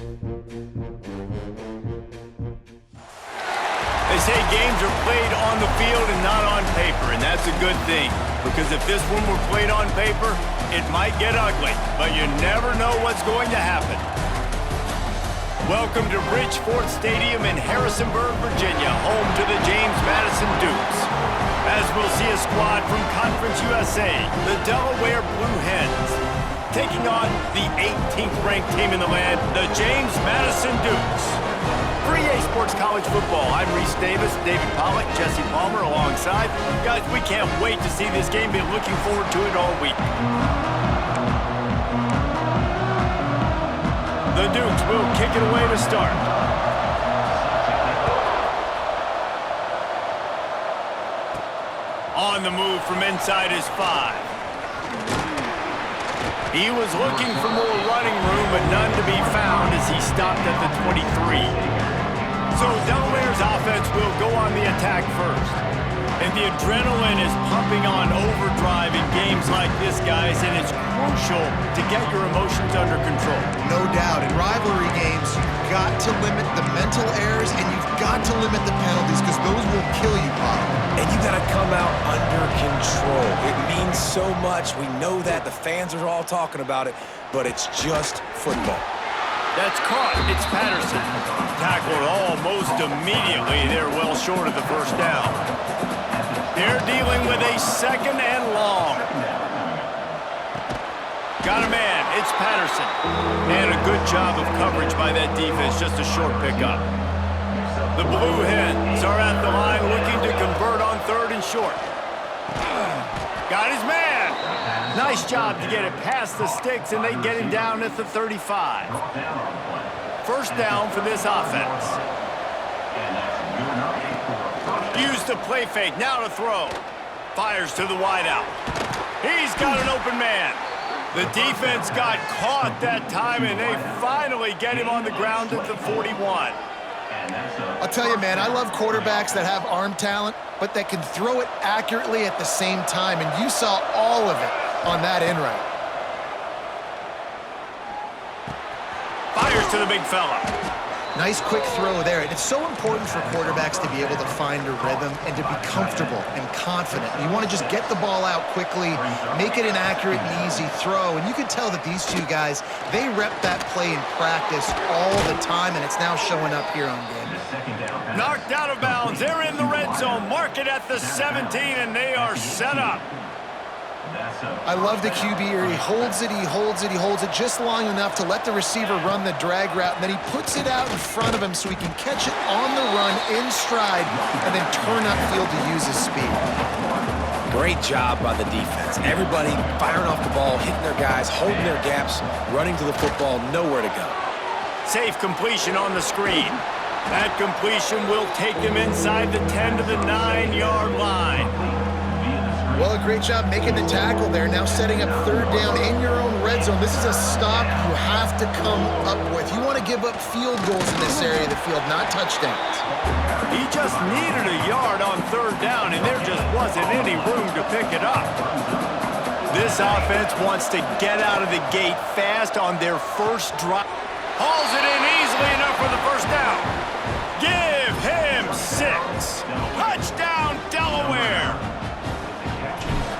They say games are played on the field and not on paper, and that's a good thing. Because if this one were played on paper, it might get ugly, but you never know what's going to happen. Welcome to Bridgeport Stadium in Harrisonburg, Virginia, home to the James Madison Dukes. As we'll see a squad from Conference USA, the Delaware Blue Hens, taking on the 18th ranked team in the land, the James Madison Dukes. For EA Sports College Football, I'm Reese Davis, David Pollack, Jesse Palmer alongside. Guys, we can't wait to see this game. Been looking forward to it all week. The Dukes will kick it away to start. On the move from inside his 5. He was looking for more running room, but none to be found as he stopped at the 23. So Delaware's offense will go on the attack first. And the adrenaline is pumping on overdrive in games like this, guys, and it's crucial to get your emotions under control. No doubt. In rivalry games, you've got to limit the mental errors and you've got to limit the penalties because those will kill you, Bob. And you got to come out under control. It means so much. We know that. The fans are all talking about it, but it's just football. That's caught. It's Patterson. Tackled almost immediately. They're well short of the first down. They're dealing with a 2nd and long. Got a man. It's Patterson. And a good job of coverage by that defense. Just a short pickup. The Blue Hens are at the line looking to convert on 3rd and short. Got his man. Nice job to get it past the sticks, and they get him down at the 35. First down for this offense. Use the play fake, now to throw. Fires to the wideout. He's got an open man. The defense got caught that time, and they finally get him on the ground at the 41. I'll tell you, man, I love quarterbacks that have arm talent, but that can throw it accurately at the same time, and you saw all of it on that in route. Fires to the big fella. Nice quick throw there. And it's so important for quarterbacks to be able to find a rhythm and to be comfortable and confident. You want to just get the ball out quickly, make it an accurate and easy throw. And you can tell that these two guys, they rep that play in practice all the time, and it's now showing up here on game day. Knocked out of bounds. They're in the red zone. Mark it at the 17, and they are set up. I love the QB here. He holds it, he holds it, he holds it just long enough to let the receiver run the drag route, and then he puts it out in front of him so he can catch it on the run in stride and then turn upfield to use his speed. Great job by the defense. Everybody firing off the ball, hitting their guys, holding their gaps, running to the football, nowhere to go. Safe completion on the screen. That completion will take them inside the 10 to the 9-yard line. Well, a great job making the tackle there. Now setting up 3rd down in your own red zone. This is a stop you have to come up with. You want to give up field goals in this area of the field, not touchdowns. He just needed a yard on 3rd down, and there just wasn't any room to pick it up. This offense wants to get out of the gate fast on their first drive. Hauls it in easily enough for the first down. Give him 6. Touchdown, Delaware.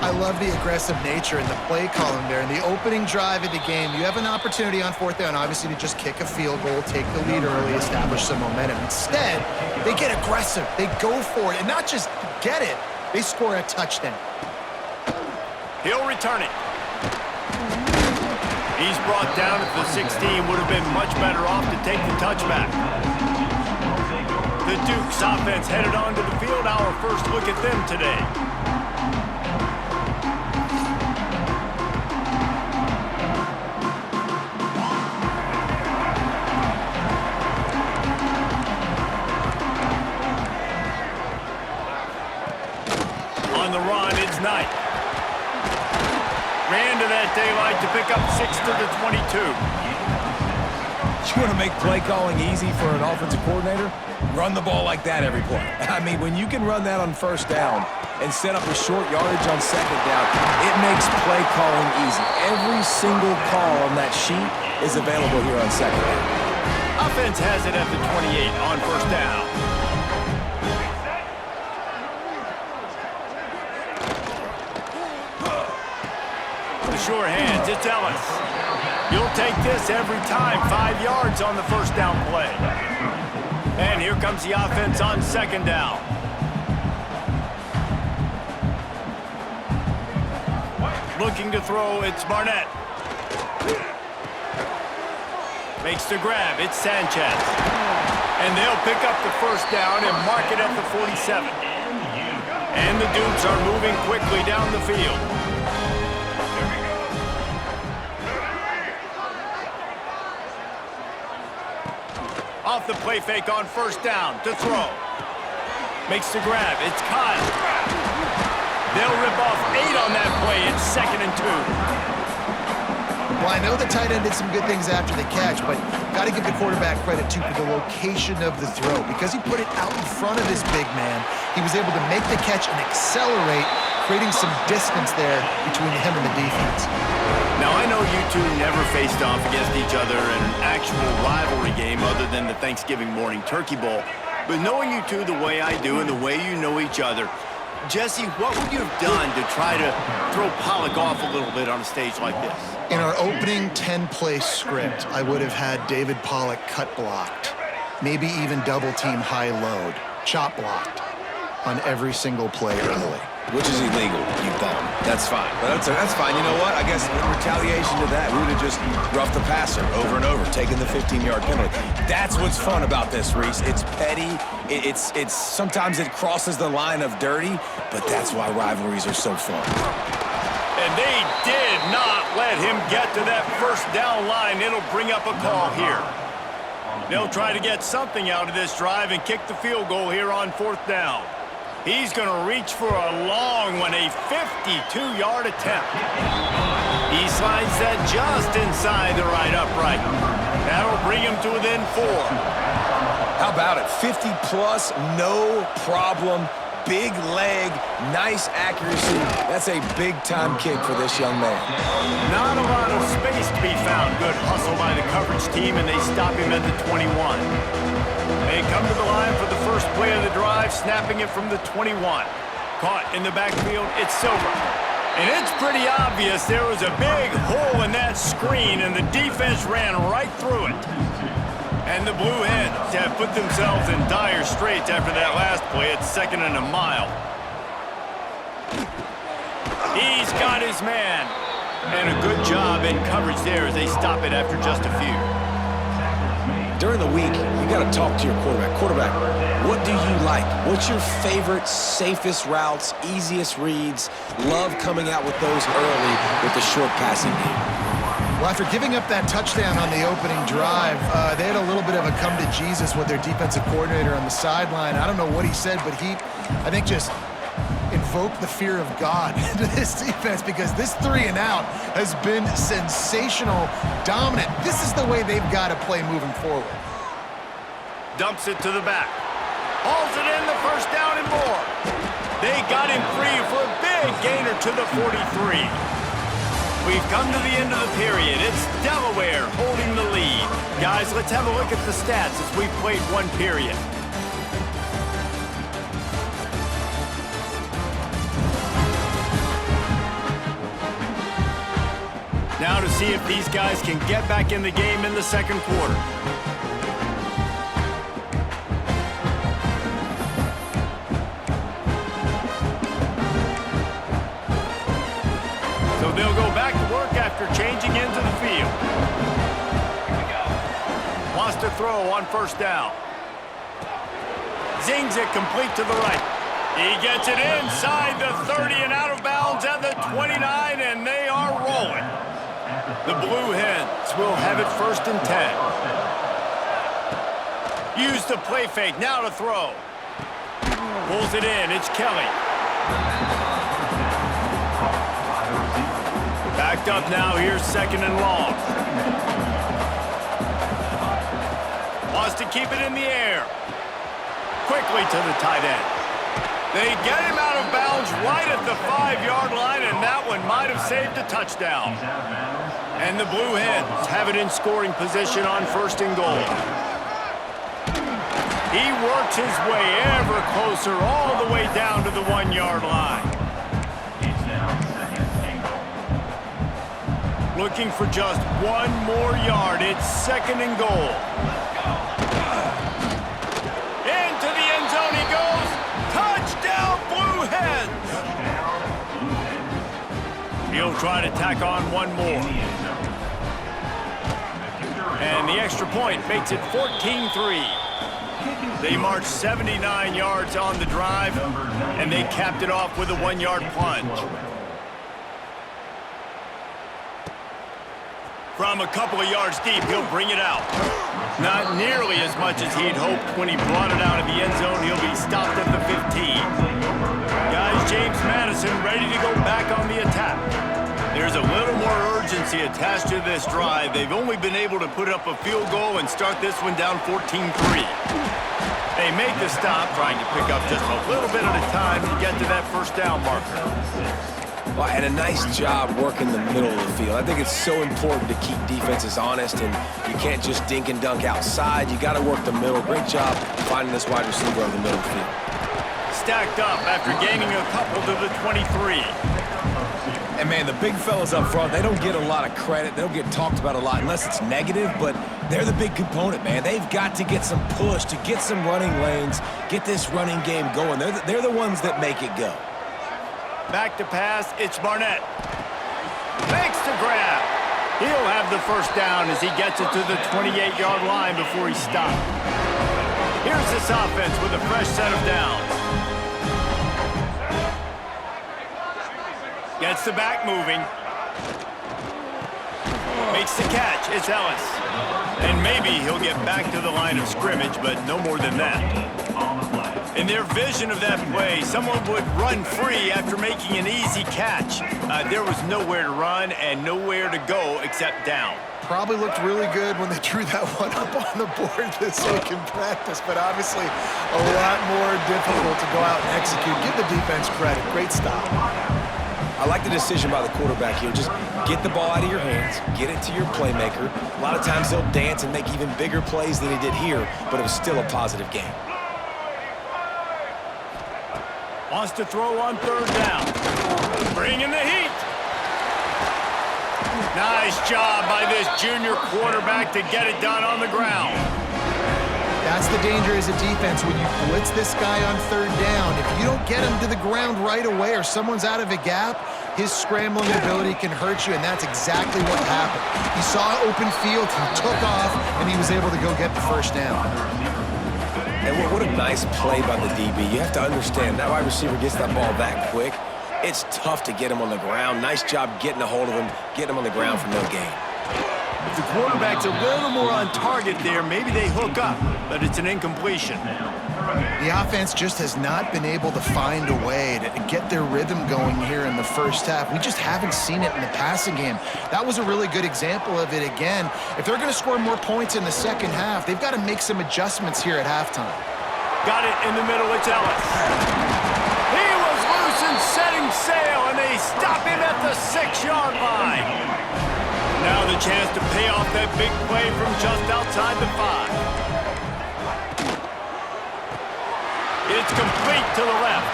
I love the aggressive nature in the play column there. In the opening drive of the game, you have an opportunity on 4th down, obviously, to just kick a field goal, take the lead early, establish some momentum. Instead, they get aggressive. They go for it, and not just get it, they score a touchdown. He'll return it. He's brought down at the 16. Would have been much better off to take the touchback. The Dukes offense headed onto the field. Our first look at them today. On the run, it's Knight. Ran to that daylight to pick up 6 to the 22. You want to make play calling easy for an offensive coordinator? Run the ball like that every play. I mean, when you can run that on 1st down and set up a short yardage on 2nd down, it makes play calling easy. Every single call on that sheet is available here on 2nd down. Offense has it at the 28 on first down. The sure hands, it's Ellis. You'll take this every time. 5 yards on the first down play. And here comes the offense on second down. Looking to throw, it's Barnett. Makes the grab, it's Sanchez. And they'll pick up the first down and mark it at the 47. And the Dukes are moving quickly down the field. Off the play fake on first down to throw. Makes the grab, it's Kyle. They'll rip off 8 on that play. It's 2nd and 2. Well, I know the tight end did some good things after the catch, but got to give the quarterback credit, too, for the location of the throw. Because he put it out in front of his big man, he was able to make the catch and accelerate, creating some distance there between him and the defense. Now, I know you two never faced off against each other in an actual rivalry game other than the Thanksgiving morning Turkey Bowl. But knowing you two the way I do and the way you know each other, Jesse, what would you have done to try to throw Pollock off a little bit on a stage like this? In our opening 10-play script, I would have had David Pollock cut blocked, maybe even double-team high load, chop blocked on every single play early. Which is illegal, you bum. That's fine. But that's fine. You know what? I guess in retaliation to that, we would have just roughed the passer over and over, taking the 15-yard penalty. That's what's fun about this, Reese. It's petty. It's sometimes it crosses the line of dirty, but that's why rivalries are so fun. And they did not let him get to that first down line. It'll bring up a call here. They'll try to get something out of this drive and kick the field goal here on 4th down. He's going to reach for a long one, a 52-yard attempt. He slides that just inside the right upright. That'll bring him to within 4. How about it? 50-plus, no problem. Big leg, nice accuracy. That's a big-time kick for this young man. Not a lot of space to be found. Good hustle by the coverage team, and they stop him at the 21. They come to the line for the first play of the drive, snapping it from the 21. Caught in the backfield, it's Silver. And it's pretty obvious there was a big hole in that screen, and the defense ran right through it. And the Blue Hens have put themselves in dire straits after that last play. It's 2nd and a mile. He's got his man. And a good job in coverage there as they stop it after just a few. During the week, you got to talk to your quarterback. Quarterback, what do you like? What's your favorite, safest routes, easiest reads? Love coming out with those early with the short passing game. Well, after giving up that touchdown on the opening drive, they had a little bit of a come to Jesus with their defensive coordinator on the sideline. I don't know what he said, but he, I think, just invoked the fear of God into this defense because this 3 and out has been sensational, dominant. This is the way they've got to play moving forward. Dumps it to the back. Hauls it in, the first down and more. They got him free for a big gainer to the 43. We've come to the end of the period. It's Delaware holding the lead. Guys, let's have a look at the stats as we've played one period. Now to see if these guys can get back in the game in the second quarter. So they'll go back to work after changing into the field. Wants to throw on first down. Zings it complete to the right. He gets it inside the 30 and out of bounds at the 29, and they are rolling. The Blue Hens will have it 1st and 10. Use the play fake, now to throw. Pulls it in, it's Kelly. Backed up now, here's 2nd and long. Wants to keep it in the air. Quickly to the tight end. They get him out of bounds right at the 5-yard line, and that one might have saved a touchdown. And the Blue Hens have it in scoring position on 1st and goal. He works his way ever closer all the way down to the 1-yard line. Looking for just one more yard. It's 2nd and goal. Into the end zone he goes. Touchdown, Blue Hens! He'll try to tack on one more. And the extra point makes it 14-3. They marched 79 yards on the drive, and they capped it off with a 1-yard plunge. From a couple of yards deep, he'll bring it out. Not nearly as much as he'd hoped. When he brought it out of the end zone, he'll be stopped at the 15. Guys, James Madison ready to go back on the attack. There's a little more urgency attached to this drive. They've only been able to put up a field goal and start this one down 14-3. They make the stop, trying to pick up just a little bit at a time to get to that first down marker. Well, and a nice job working the middle of the field. I think it's so important to keep defenses honest, and you can't just dink and dunk outside. You got to work the middle. Great job finding this wide receiver on the middle of the field. Stacked up after gaining a couple to the 23. And, man, the big fellas up front, they don't get a lot of credit. They don't get talked about a lot unless it's negative, but they're the big component, man. They've got to get some push, to get some running lanes, get this running game going. They're the ones that make it go. Back to pass, it's Barnett. Makes the grab. He'll have the first down as he gets it to the 28-yard line before he stopped. Here's this offense with a fresh set of downs. Gets the back moving. Makes the catch, it's Ellis. And maybe he'll get back to the line of scrimmage, but no more than that. In their vision of that play, someone would run free after making an easy catch. There was nowhere to run and nowhere to go except down. Probably looked really good when they drew that one up on the board this week in practice, but obviously a lot more difficult to go out and execute. Give the defense credit. Great stop. I like the decision by the quarterback here. Just get the ball out of your hands, get it to your playmaker. A lot of times they'll dance and make even bigger plays than he did here, but it was still a positive game. Wants to throw on 3rd down. Bringing the heat. Nice job by this junior quarterback to get it done on the ground. That's the danger as a defense when you blitz this guy on 3rd down. If you don't get him to the ground right away or someone's out of a gap, his scrambling ability can hurt you, and that's exactly what happened. He saw open field, he took off, and he was able to go get the first down. And what a nice play by the DB. You have to understand, that wide receiver gets that ball that quick. It's tough to get him on the ground. Nice job getting a hold of him, getting him on the ground for no gain. If the quarterback's a little more on target there, maybe they hook up, but it's an incompletion. The offense just has not been able to find a way to get their rhythm going here in the first half. We just haven't seen it in the passing game. That was a really good example of it again. If they're going to score more points in the second half, they've got to make some adjustments here at halftime. Got it in the middle, it's Ellis. He was loose and setting sail, and they stop him at the 6-yard line. Now the chance to pay off that big play from just outside the 5. It's complete to the left.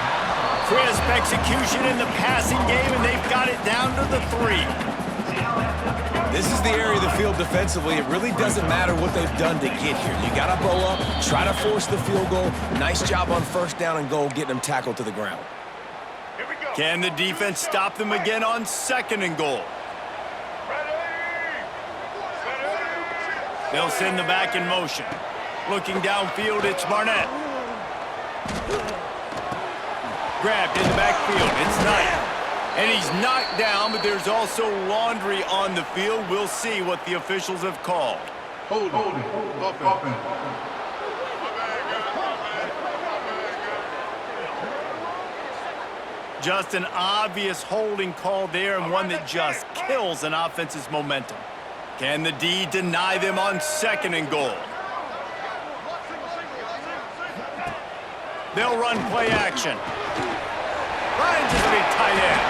Crisp execution in the passing game, and they've got it down to the 3. This is the area of the field defensively. It really doesn't matter what they've done to get here. You got to roll up, try to force the field goal. Nice job on 1st down and goal, getting them tackled to the ground. Can the defense stop them again on 2nd and goal? They'll send the back in motion. Looking downfield, it's Barnett. Grabbed in the backfield, it's Knight. And he's knocked down, but there's also laundry on the field. We'll see what the officials have called. Hold it. Just an obvious holding call there, and one that just kills an offense's momentum. Can the D deny them on 2nd and goal? They'll run play action. Finds his big tight end.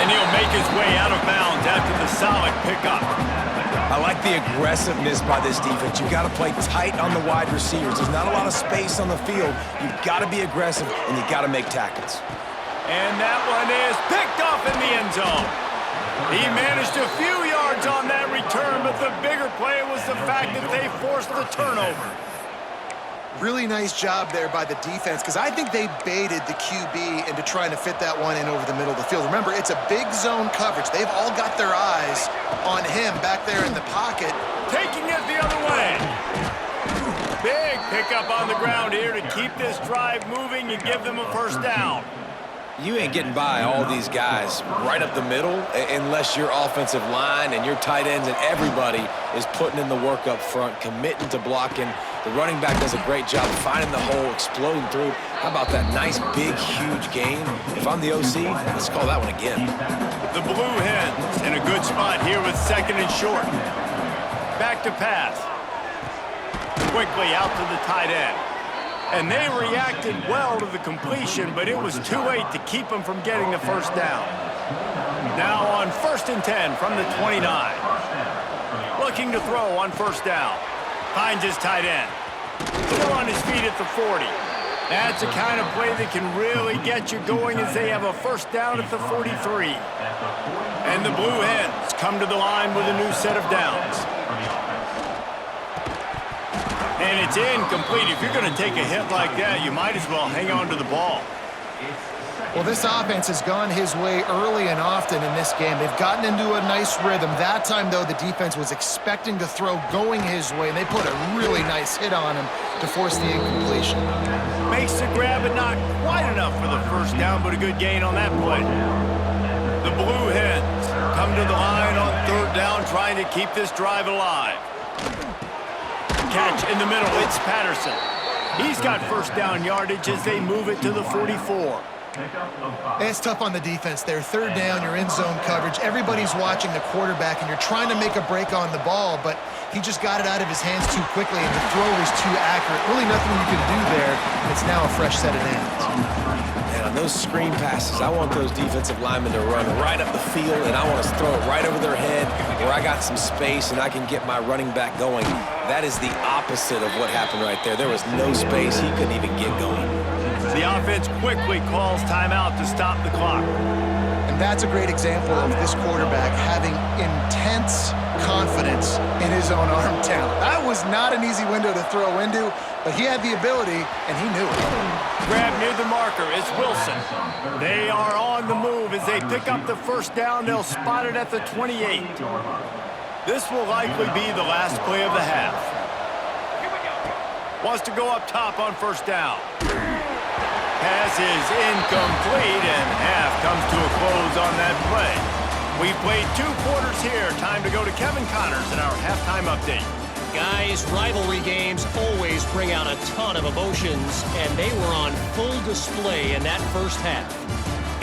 And he'll make his way out of bounds after the solid pickup. I like the aggressiveness by this defense. You've got to play tight on the wide receivers. There's not a lot of space on the field. You've got to be aggressive, and you've got to make tackles. And that one is picked off in the end zone. He managed a few yards on that return, but the bigger play was the fact that they forced the turnover. Really nice job there by the defense, because I think they baited the QB into trying to fit that one in over the middle of the field. Remember, it's a big zone coverage. They've all got their eyes on him back there in the pocket. Taking it the other way. Big pickup on the ground here to keep this drive moving and give them a first down. You ain't getting by all these guys right up the middle unless your offensive line and your tight ends and everybody is putting in the work up front, committing to blocking. The running back does a great job finding the hole, exploding through. How about that nice, big, huge gain? If I'm the OC, let's call that one again. The Blue Hens in a good spot here with second and short. Back to pass. Quickly out to the tight end. And they reacted well to the completion, but it was too late to keep them from getting the first down. Now on 1st and 10 from the 29. Looking to throw on first down. Finds his tight end. Still on his feet at the 40. That's the kind of play that can really get you going as they have a first down at the 43. And the Blue Hens come to the line with a new set of downs. And it's incomplete. If you're going to take a hit like that, you might as well hang on to the ball. Well, this offense has gone his way early and often in this game. They've gotten into a nice rhythm. That time, though, the defense was expecting to throw going his way, and they put a really nice hit on him to force the incompletion. Makes the grab, but not quite enough for the first down, but a good gain on that play. The Blue Hens come to the line on 3rd down, trying to keep this drive alive. Catch in the middle, it's Patterson. He's got first down yardage as they move it to the 44. It's tough on the defense there. 3rd down, you're in zone coverage. Everybody's watching the quarterback, and you're trying to make a break on the ball, but he just got it out of his hands too quickly, and the throw was too accurate. Really nothing you can do there. It's now a fresh set of downs. And on those screen passes, I want those defensive linemen to run right up the field, and I want to throw it right over their head where I got some space and I can get my running back going. That is the opposite of what happened right there. There was no space. He couldn't even get going. The offense quickly calls timeout to stop the clock. And that's a great example of this quarterback having intense confidence in his own arm talent. That was not an easy window to throw into, but he had the ability, and he knew it. Grab near the marker, it's Wilson. They are on the move as they pick up the first down. They'll spot it at the 28. This will likely be the last play of the half. Wants to go up top on first down. Pass is incomplete, and half comes to a close on that play. We've played 2 quarters here. Time to go to Kevin Connors in our halftime update. Guys, rivalry games always bring out a ton of emotions, and they were on full display in that first half.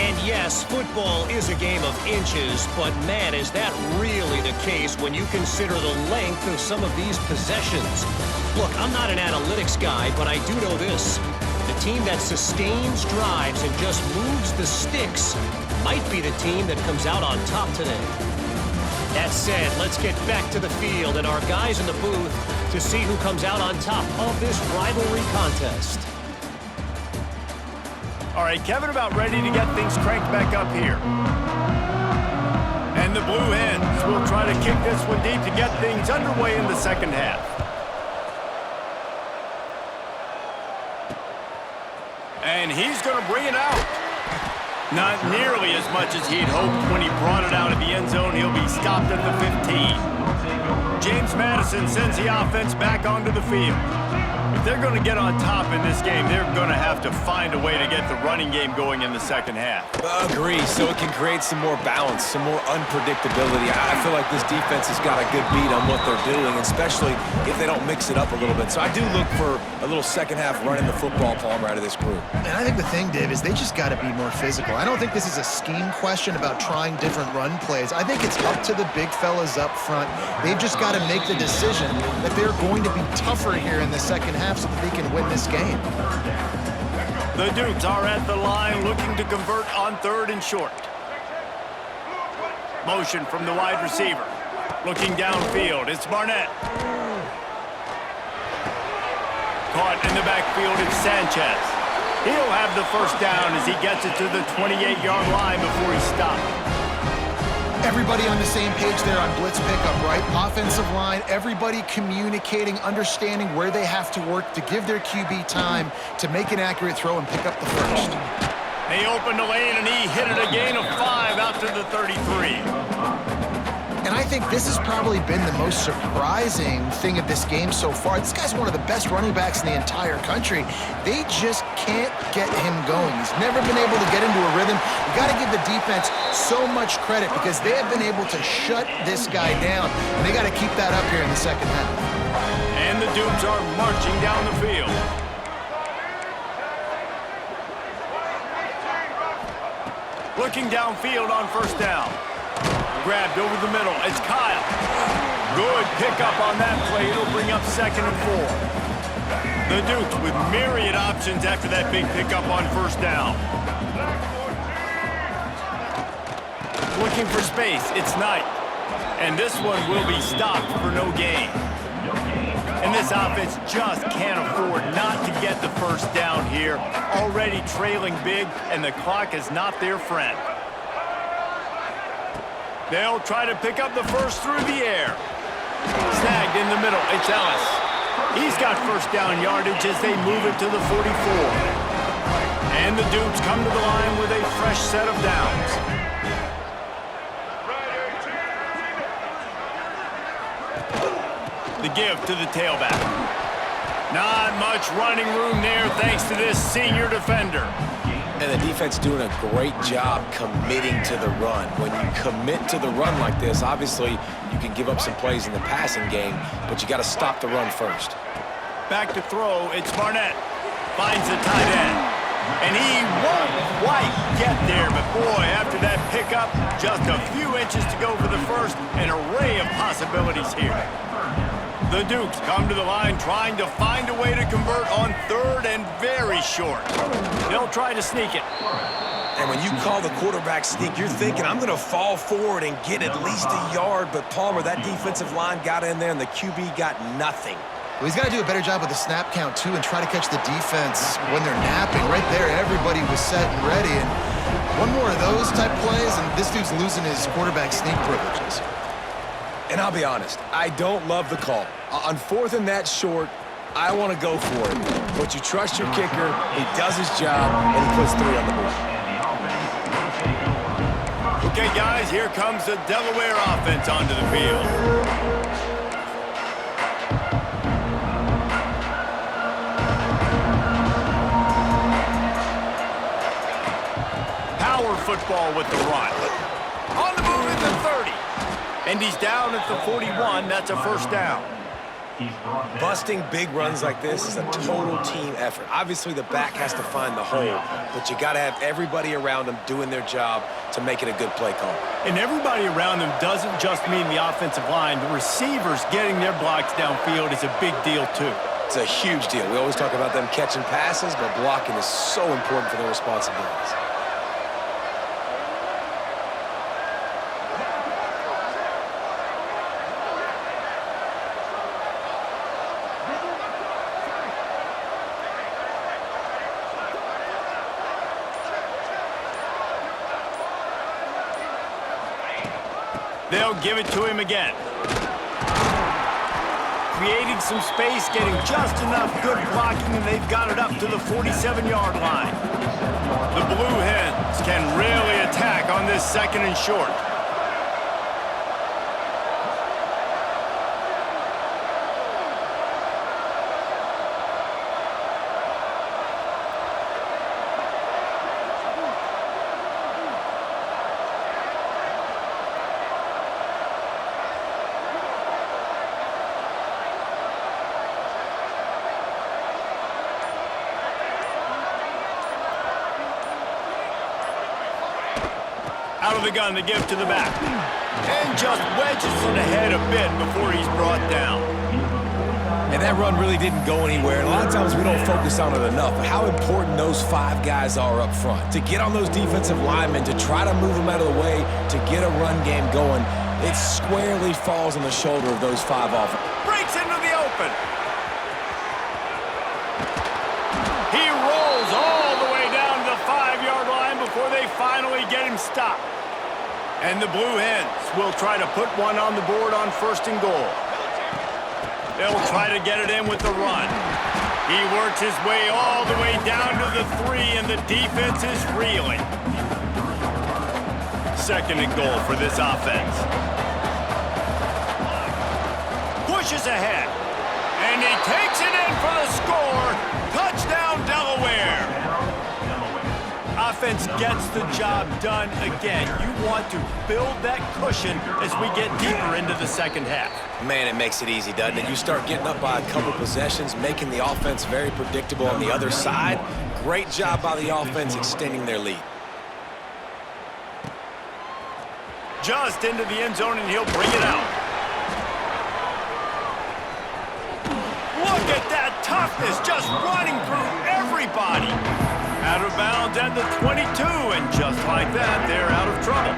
And yes, football is a game of inches, but man, is that really the case when you consider the length of some of these possessions. Look, I'm not an analytics guy, but I do know this. The team that sustains drives and just moves the sticks might be the team that comes out on top today. That said, let's get back to the field and our guys in the booth to see who comes out on top of this rivalry contest. All right, Kevin about ready to get things cranked back up here. And the Blue Hens will try to kick this one deep to get things underway in the second half. And he's going to bring it out. Not nearly as much as he'd hoped when he brought it out of the end zone. He'll be stopped at the 15. James Madison sends the offense back onto the field. If they're going to get on top in this game, they're going to have to find a way to get the running game going in the second half. Agree, so it can create some more balance, some more unpredictability. I feel like this defense has got a good beat on what they're doing, especially if they don't mix it up a little bit. So I do look for a little second half running the football palm out of this group. And I think the thing, Dave, is they just got to be more physical. I don't think this is a scheme question about trying different run plays. I think it's up to the big fellas up front. They've just got to make the decision that they're going to be tougher here in the second half so that they can win this game. The Dukes are at the line looking to convert on 3rd and short. Motion from the wide receiver. Looking downfield, it's Barnett. Caught in the backfield, it's Sanchez. He'll have the first down as he gets it to the 28-yard line before he stopped. Everybody on the same page there on blitz pickup, right? Offensive line, everybody communicating, understanding where they have to work to give their QB time to make an accurate throw and pick up the first. They opened the lane, and he hit it a gain of 5 out to the 33. And I think this has probably been the most surprising thing of this game so far. This guy's one of the best running backs in the entire country. They just can't get him going. He's never been able to get into a rhythm. You got to give the defense so much credit because they have been able to shut this guy down. And they got to keep that up here in the second half. And the Dukes are marching down the field. Looking downfield on first down. Grabbed over the middle. It's Kyle. Good pickup on that play. It'll bring up 2nd and 4. The Dukes with myriad options after that big pickup on first down. Looking for space. It's Knight. And this one will be stopped for no gain. And this offense just can't afford not to get the first down here. Already trailing big, and the clock is not their friend. They'll try to pick up the first through the air. Snagged in the middle, it's Ellis. He's got first down yardage as they move it to the 44. And the Dukes come to the line with a fresh set of downs. The give to the tailback. Not much running room there thanks to this senior defender. And the defense doing a great job committing to the run. When you commit to the run like this, obviously you can give up some plays in the passing game, but you got to stop the run first. Back to throw, it's Barnett. Finds the tight end. And he won't quite get there, but boy, after that pickup, just a few inches to go for the first. An array of possibilities here. The Dukes come to the line trying to find a way to convert on 3rd and very short. They'll try to sneak it. And when you call the quarterback sneak, you're thinking, I'm going to fall forward and get at least a yard. But Palmer, that defensive line got in there, and the QB got nothing. Well, he's got to do a better job with the snap count, too, and try to catch the defense when they're napping. Right there, everybody was set and ready. And one more of those type plays, and this dude's losing his quarterback sneak privileges. And I'll be honest, I don't love the call. On 4th and that short, I want to go for it. But you trust your kicker, he does his job, and he puts 3 on the board. Okay, guys, here comes the Delaware offense onto the field. Power football with the run. On the move at the 30. And he's down at the 41. That's a first down. Busting big runs like this is a total team effort. Obviously, the back has to find the hole, but you got to have everybody around them doing their job to make it a good play call. And everybody around them doesn't just mean the offensive line. The receivers getting their blocks downfield is a big deal, too. It's a huge deal. We always talk about them catching passes, but blocking is so important for their responsibilities. They'll give it to him again. Creating some space, getting just enough good blocking, and they've got it up to the 47-yard line. The Blue Hens can really attack on this 2nd and short. Out of the gun to give to the back. And just wedges it ahead a bit before he's brought down. And that run really didn't go anywhere. And a lot of times we don't focus on it enough, but how important those 5 guys are up front. To get on those defensive linemen, to try to move them out of the way, to get a run game going. It squarely falls on the shoulder of those 5 offense. Breaks into the open. He rolls all the way down to the 5-yard line before they finally get him stopped. And the Blue Hens will try to put one on the board on 1st and goal. They'll try to get it in with the run. He works his way all the way down to the 3, and the defense is reeling. 2nd and goal for this offense. Pushes ahead, and he takes it in for the score. Touchdown, Delaware. Offense gets the job done again. You want to build that cushion as we get deeper into the 2nd half. Man, it makes it easy, doesn't it? You start getting up by a couple possessions, making the offense very predictable on the other side. Great job by the offense extending their lead. Just into the end zone, and he'll bring it out. Look at that toughness, just running through everybody. Out of bounds at the 22, and just like that, they're out of trouble.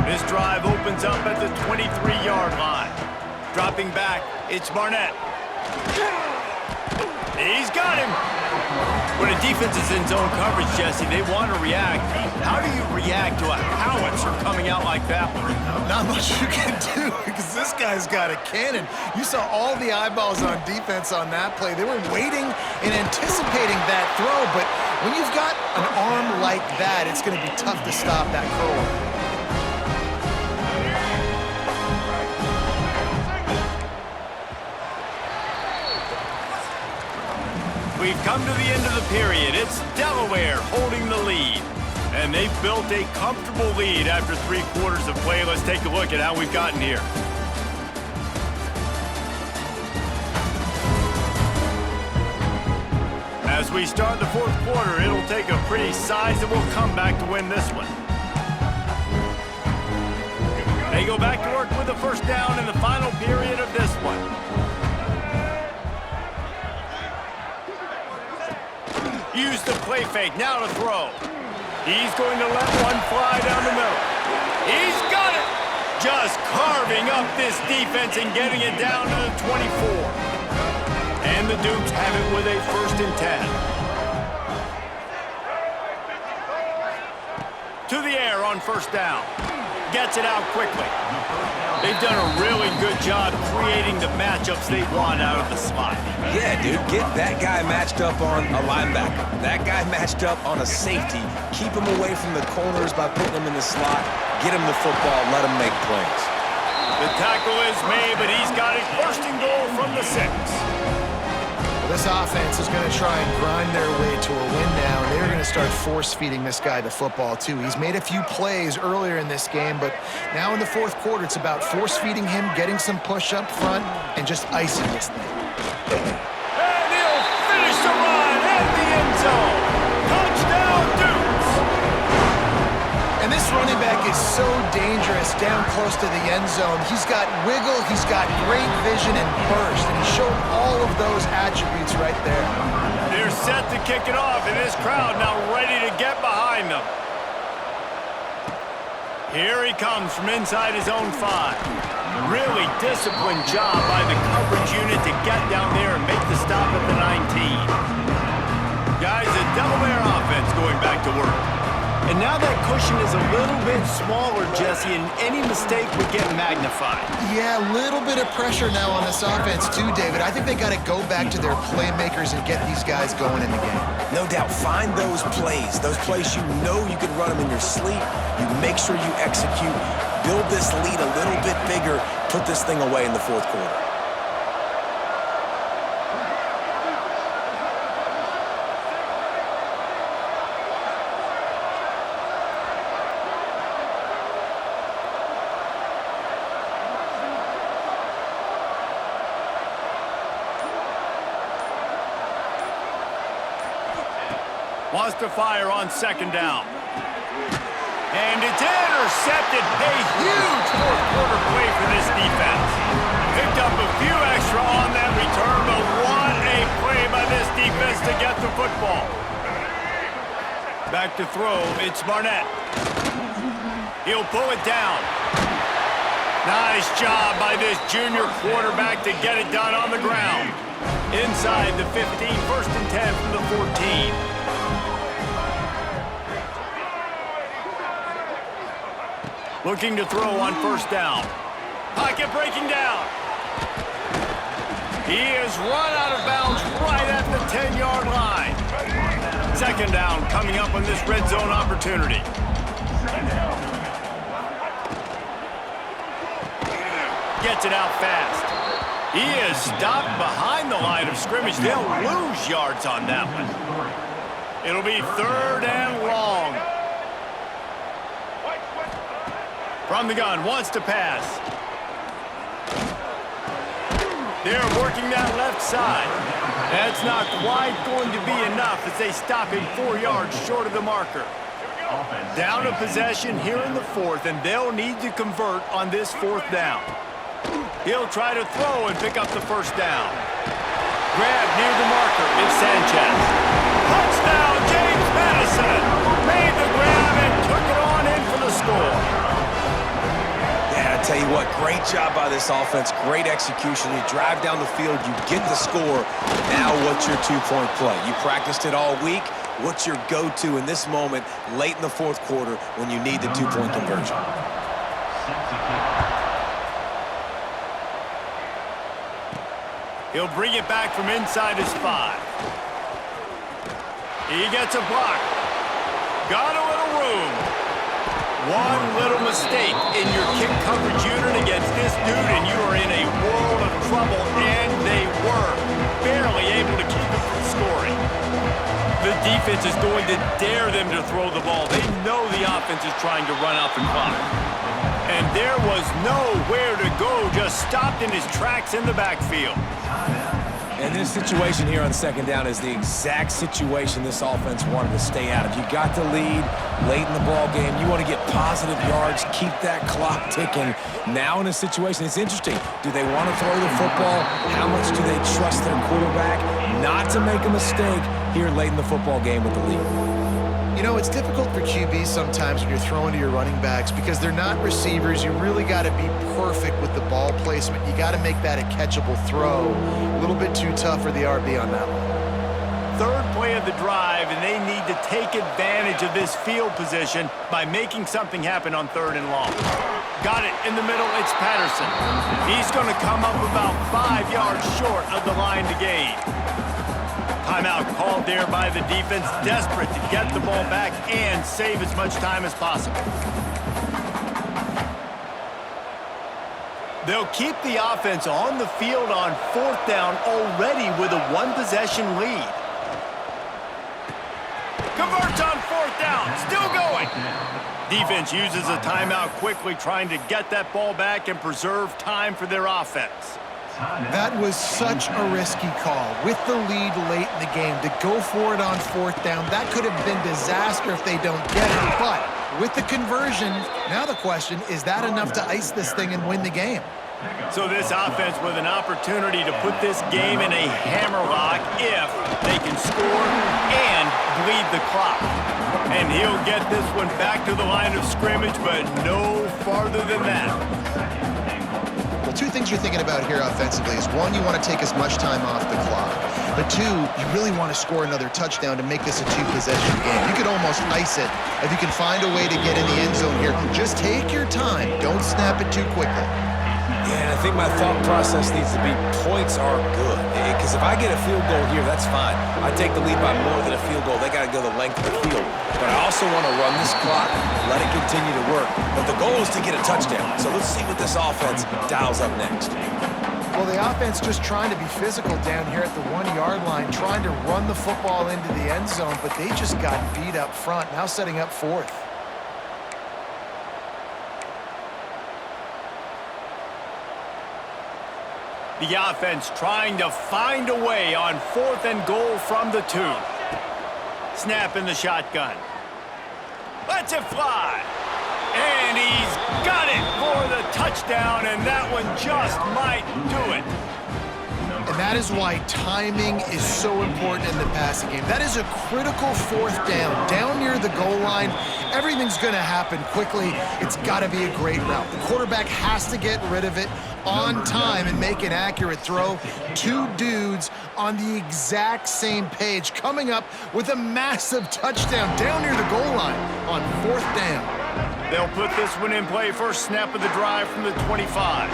This drive opens up at the 23-yard line. Dropping back, it's Barnett. He's got him. When a defense is in zone coverage, Jesse, they want to react. How do you react to a howitzer coming out like that one? Not much you can do because this guy's got a cannon. You saw all the eyeballs on defense on that play. They were waiting and anticipating that throw, but when you've got an arm like that, it's going to be tough to stop that curl. We've come to the end of the period. It's Delaware holding the lead. And they've built a comfortable lead after 3 quarters of play. Let's take a look at how we've gotten here. As we start the 4th quarter, it'll take a pretty sizable comeback to win this one. They go back to work with a 1st down in the final period of this one. Use the play fake, now to throw. He's going to let one fly down the middle. He's got it! Just carving up this defense and getting it down to the 24. And the Dukes have it with a 1st and 10. To the air on 1st down. Gets it out quickly. They've done a really good job creating the matchups they want out of the slot. Yeah, dude, get that guy matched up on a linebacker. That guy matched up on a safety. Keep him away from the corners by putting him in the slot. Get him the football, let him make plays. The tackle is made, but he's got it 1st and goal from the 6. This offense is going to try and grind their way to a win now, and they're going to start force-feeding this guy the football, too. He's made a few plays earlier in this game, but now in the 4th quarter, it's about force-feeding him, getting some push up front, and just icing this thing. And he'll finish the run at the end zone. Touchdown, Dukes! And this running back is so dangerous down close to the end zone. He's got wiggle, he's got great vision and burst, and he showed all of those attributes right there. They're set to kick it off, and this crowd now ready to get behind them. Here he comes from inside his own 5. Really disciplined job by the coverage unit to get down there and make the stop at the 19. Guys, the Delaware offense going back to work. And now that cushion is a little bit smaller, Jesse, and any mistake would get magnified. Yeah, a little bit of pressure now on this offense too, David. I think they got to go back to their playmakers and get these guys going in the game. No doubt, find those plays you know you can run them in your sleep. You make sure you execute, build this lead a little bit bigger, put this thing away in the 4th quarter. Wants to fire on 2nd down. And it's intercepted. A huge 4th quarter play for this defense. Picked up a few extra on that return, but what a play by this defense to get the football. Back to throw, it's Barnett. He'll pull it down. Nice job by this junior quarterback to get it done on the ground. Inside the 15, 1st and 10 from the 14. Looking to throw on 1st down. Pocket breaking down. He is run out of bounds right at the 10-yard line. 2nd down coming up on this red zone opportunity. Gets it out fast. He is stopped behind the line of scrimmage. They'll lose yards on that one. It'll be 3rd and long. From the gun, wants to pass. They're working that left side. That's not quite going to be enough as they stop him 4 yards short of the marker. Down to possession here in the 4th, and they'll need to convert on this 4th down. He'll try to throw and pick up the 1st down. Grab near the marker. It's Sanchez. Touchdown, James Madison. Made the grab and took it on in for the score. Yeah, I tell you what, great job by this offense. Great execution. You drive down the field, you get the score. Now what's your two-point play? You practiced it all week. What's your go-to in this moment late in the 4th quarter when you need the two-point conversion? He'll bring it back from inside his 5. He gets a block. Got a little room. One little mistake in your kick coverage unit against this dude, and you are in a world of trouble, and they were barely able to keep him from scoring. The defense is going to dare them to throw the ball. They know the offense is trying to run out the clock. And there was nowhere to go, just stopped in his tracks in the backfield. And this situation here on 2nd down is the exact situation this offense wanted to stay out of. You got the lead late in the ball game. You want to get positive yards, keep that clock ticking. Now in a situation, it's interesting. Do they want to throw the football? How much do they trust their quarterback not to make a mistake here late in the football game with the lead? You know, it's difficult for QBs sometimes when you're throwing to your running backs because they're not receivers. You really got to be perfect with the ball placement. You got to make that a catchable throw. A little bit too tough for the RB on that one. 3rd play of the drive, and they need to take advantage of this field position by making something happen on 3rd and long. Got it in the middle. It's Patterson. He's going to come up about 5 yards short of the line to gain. Timeout called there by the defense, desperate to get the ball back and save as much time as possible. They'll keep the offense on the field on 4th down already with a 1-possession lead. Converts on 4th down, still going. Defense uses a timeout quickly, trying to get that ball back and preserve time for their offense. That was such a risky call. With the lead late in the game, to go for it on 4th down, that could have been disaster if they don't get it. But with the conversion, now the question, is that enough to ice this thing and win the game? So this offense with an opportunity to put this game in a hammerlock if they can score and bleed the clock. And he'll get this one back to the line of scrimmage, but no farther than that. Well, 2 things you're thinking about here offensively is, 1, you want to take as much time off the clock. But 2, you really want to score another touchdown to make this a 2-possession game. You could almost ice it if you can find a way to get in the end zone here. Just take your time. Don't snap it too quickly. Yeah, I think my thought process needs to be points are good. Because if I get a field goal here, that's fine. I take the lead by more than a field goal. They got to go the length of the field. But I also want to run this clock, let it continue to work. But the goal is to get a touchdown. So let's see what this offense dials up next. Well, the offense just trying to be physical down here at the 1-yard line, trying to run the football into the end zone, but they just got beat up front, now setting up 4th. The offense trying to find a way on 4th and goal from the 2. Snap in the shotgun. Lets it fly. And he's got it for the touchdown, and that one just might do it. And And that is why timing is so important in the passing game. That is a critical fourth down. Down near the goal line, everything's going to happen quickly. It's got to be a great route. The quarterback has to get rid of it on time and make an accurate throw. Two dudes on the exact same page coming up with a massive touchdown down near the goal line on fourth down. They'll put this one in play. First snap of the drive from the 25.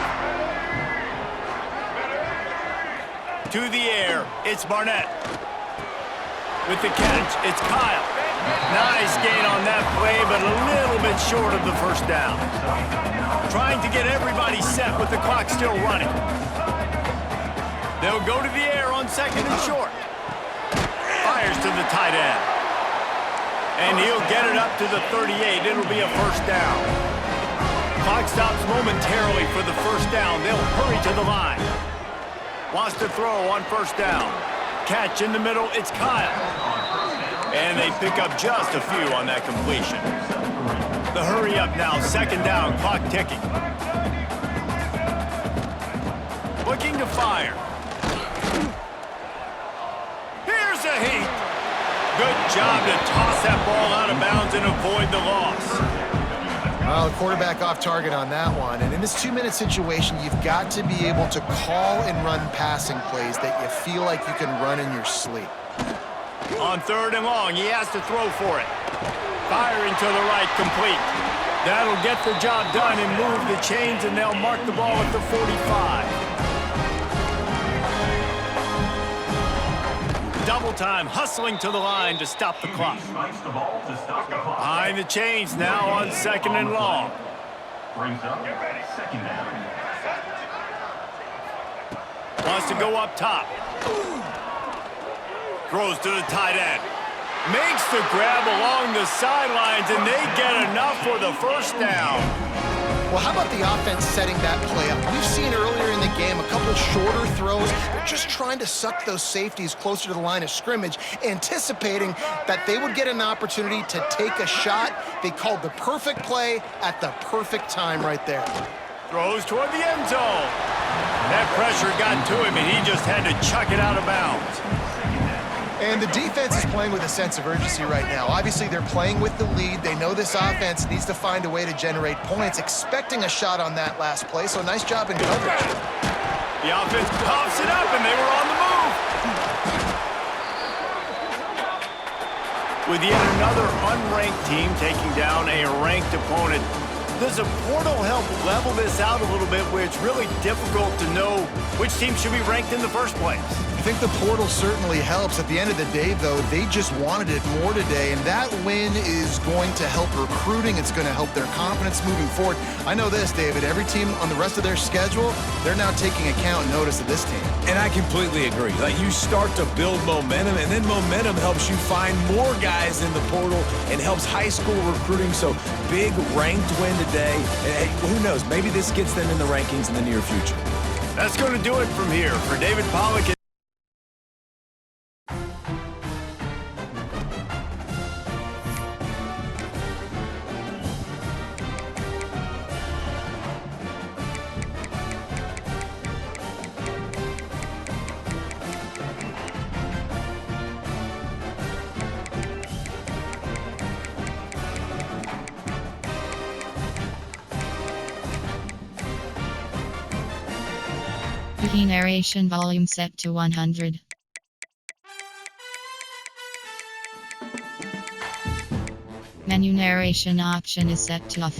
To the air, it's Barnett. With the catch, it's Kyle. Nice gain on that play, but a little bit short of the first down. Trying to get everybody set with the clock still running. They'll go to the air on second and short. Fires to the tight end. And he'll get it up to the 38. It'll be a first down. Clock stops momentarily for the first down. They'll hurry to the line. Wants to throw on first down. Catch in the middle, it's Kyle. And they pick up just a few on that completion. The hurry up now, second down, clock ticking. Looking to fire. Here's a heat. Good job to toss that ball out of bounds and avoid the loss. Well, the quarterback off target on that one. And in this 2-minute situation, you've got to be able to call and run passing plays that you feel like you can run in your sleep. On third and long, he has to throw for it. Firing to the right, complete. That'll get the job done and move the chains, and they'll mark the ball at the 45. Double time, hustling to the line to stop the clock. Behind the chains now on second and long. Wants to go up top. Throws to the tight end. Makes the grab along the sidelines, and they get enough for the first down. Well, how about the offense setting that play up? We've seen earlier in the game a couple shorter throws. They're just trying to suck those safeties closer to the line of scrimmage, anticipating that they would get an opportunity to take a shot. They called the perfect play at the perfect time right there. Throws toward the end zone. That pressure got to him, and he just had to chuck it out of bounds. And the defense is playing with a sense of urgency right now. Obviously, they're playing with the lead. They know this offense needs to find a way to generate points, expecting a shot on that last play, so nice job in coverage. The offense coughs it up, and they were on the move. With yet another unranked team taking down a ranked opponent, does a portal help level this out a little bit where it's really difficult to know which team should be ranked in the first place? I think the portal certainly helps. At the end of the day, though, they just wanted it more today, and that win is going to help recruiting. It's going to help their confidence moving forward. I know this, David, every team on the rest of their schedule, they're now taking account and notice of this team. And I completely agree. Like, you start to build momentum, and then momentum helps you find more guys in the portal and helps high school recruiting. So big ranked win today. And hey, who knows, maybe this gets them in the rankings in the near future. That's going to do it from here. For David Pollack. Key narration volume set to 100. Menu narration option is set to off.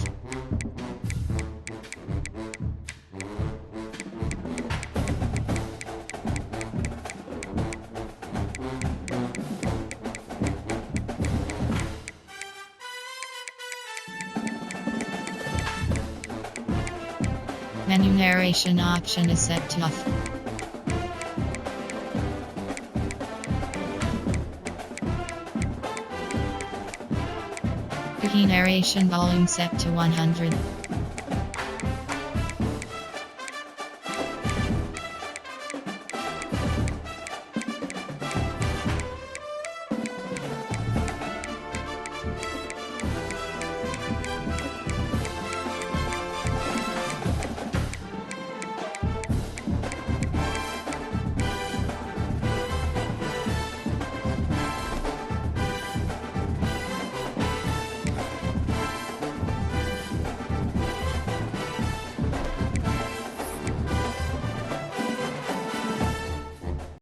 Menu narration option is set to off. Key narration volume set to 100.